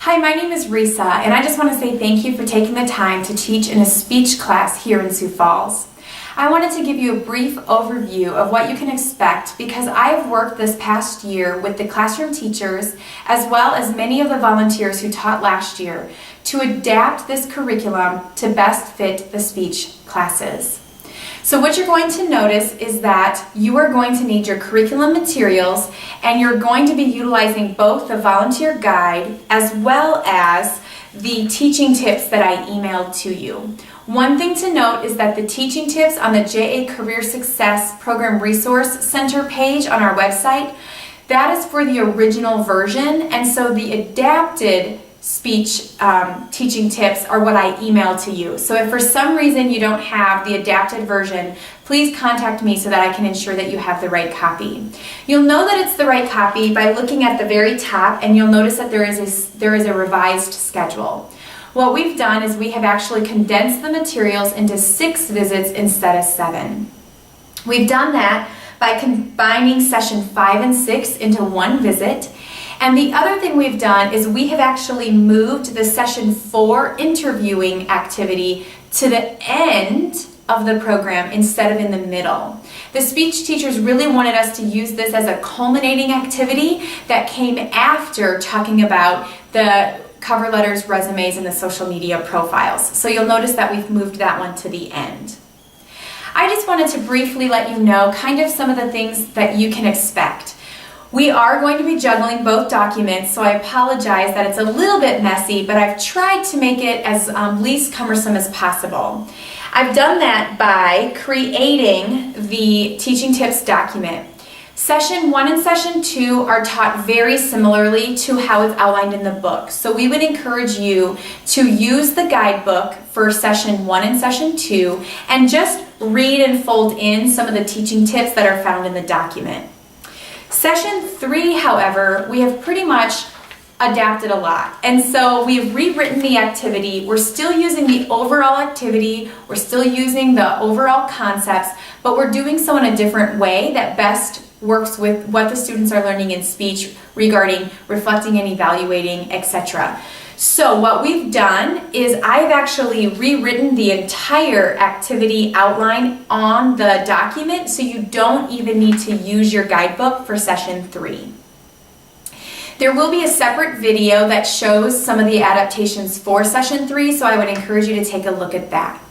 Hi, my name is Risa, and I just want to say thank you for taking the time to teach in a speech class here in Sioux Falls. I wanted to give you a brief overview of what you can expect because I've worked this past year with the classroom teachers as well as many of the volunteers who taught last year to adapt this curriculum to best fit the speech classes. So what you're going to notice is that you are going to need your curriculum materials and you're going to be utilizing both the volunteer guide as well as the teaching tips that I emailed to you. One thing to note is that the teaching tips on the JA Career Success Program Resource Center page on our website, that is for the original version, and so the adapted speech teaching tips are what I emailed to you. So if for some reason you don't have the adapted version, please contact me so that I can ensure that you have the right copy. You'll know that it's the right copy by looking at the very top, and you'll notice that there is a revised schedule. What we've done is we have actually condensed the materials into 6 visits instead of 7. We've done that by combining session 5 and 6 into one visit. And the other thing we've done is we have actually moved the session 4 interviewing activity to the end of the program instead of in the middle. The speech teachers really wanted us to use this as a culminating activity that came after talking about the cover letters, resumes, and the social media profiles. So you'll notice that we've moved that one to the end. I just wanted to briefly let you know kind of some of the things that you can expect. We are going to be juggling both documents, so I apologize that it's a little bit messy, but I've tried to make it as least cumbersome as possible. I've done that by creating the teaching tips document. Session 1 and Session 2 are taught very similarly to how it's outlined in the book. So we would encourage you to use the guidebook for Session 1 and Session 2 and just read and fold in some of the teaching tips that are found in the document. Session 3, however, we have pretty much adapted a lot. And so we've rewritten the activity. We're still using the overall activity. We're still using the overall concepts, but we're doing so in a different way that best works with what the students are learning in speech regarding reflecting and evaluating, etc. So what we've done is I've actually rewritten the entire activity outline on the document so you don't even need to use your guidebook for Session 3. There will be a separate video that shows some of the adaptations for Session 3, so I would encourage you to take a look at that.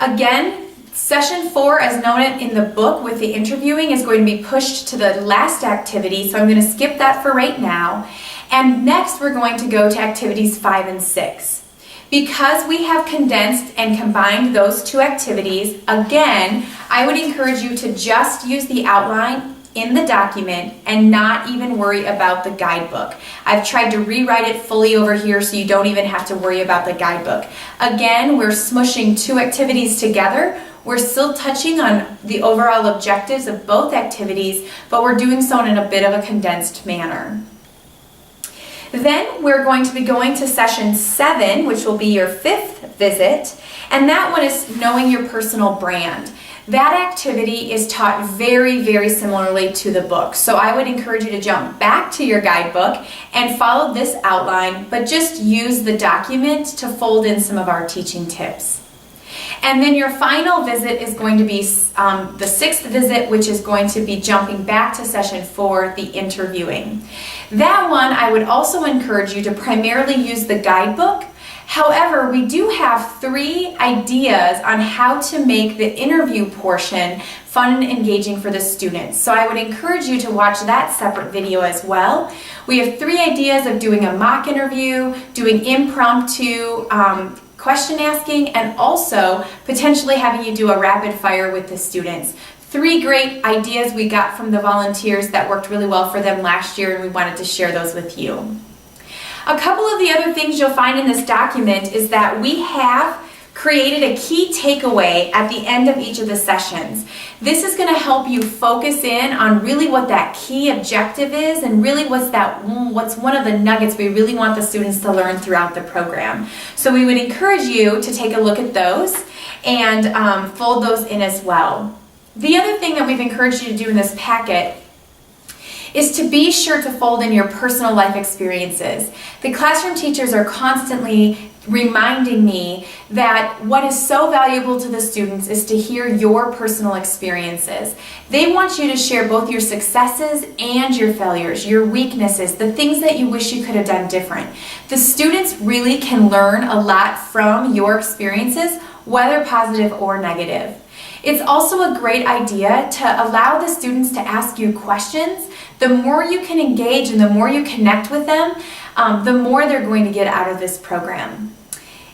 Again, Session 4, as noted in the book with the interviewing, is going to be pushed to the last activity, so I'm going to skip that for right now. And next we're going to go to activities 5 and 6. Because we have condensed and combined those two activities, again, I would encourage you to just use the outline in the document and not even worry about the guidebook. I've tried to rewrite it fully over here so you don't even have to worry about the guidebook. Again, we're smushing 2 activities together. We're still touching on the overall objectives of both activities, but we're doing so in a bit of a condensed manner. Then we're going to be going to Session 7, which will be your 5th visit, and that one is knowing your personal brand. That activity is taught very, very similarly to the book. So I would encourage you to jump back to your guidebook and follow this outline, but just use the document to fold in some of our teaching tips. And then your final visit is going to be the 6th visit, which is going to be jumping back to Session 4, the interviewing. That one, I would also encourage you to primarily use the guidebook. However, we do have 3 ideas on how to make the interview portion fun and engaging for the students. So I would encourage you to watch that separate video as well. We have 3 ideas of doing a mock interview, doing impromptu question asking, and also potentially having you do a rapid fire with the students. 3 great ideas we got from the volunteers that worked really well for them last year, and we wanted to share those with you. A couple of the other things you'll find in this document is that we have created a key takeaway at the end of each of the sessions. This is going to help you focus in on really what that key objective is and really what's one of the nuggets we really want the students to learn throughout the program. So we would encourage you to take a look at those and fold those in as well. The other thing that we've encouraged you to do in this packet is to be sure to fold in your personal life experiences. The classroom teachers are constantly reminding me that what is so valuable to the students is to hear your personal experiences. They want you to share both your successes and your failures, your weaknesses, the things that you wish you could have done different. The students really can learn a lot from your experiences, whether positive or negative. It's also a great idea to allow the students to ask you questions. The more you can engage and the more you connect with them, the more they're going to get out of this program.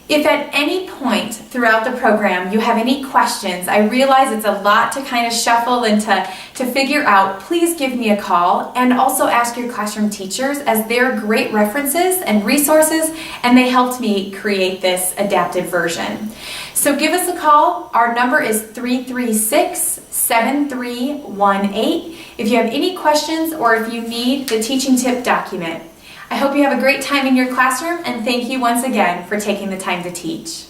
If at any point throughout the program you have any questions, I realize it's a lot to kind of shuffle and to figure out, please give me a call, and also ask your classroom teachers, as they're great references and resources, and they helped me create this adapted version. So give us a call. Our number is 336-7318 if you have any questions or if you need the teaching tip document. I hope you have a great time in your classroom, and thank you once again for taking the time to teach.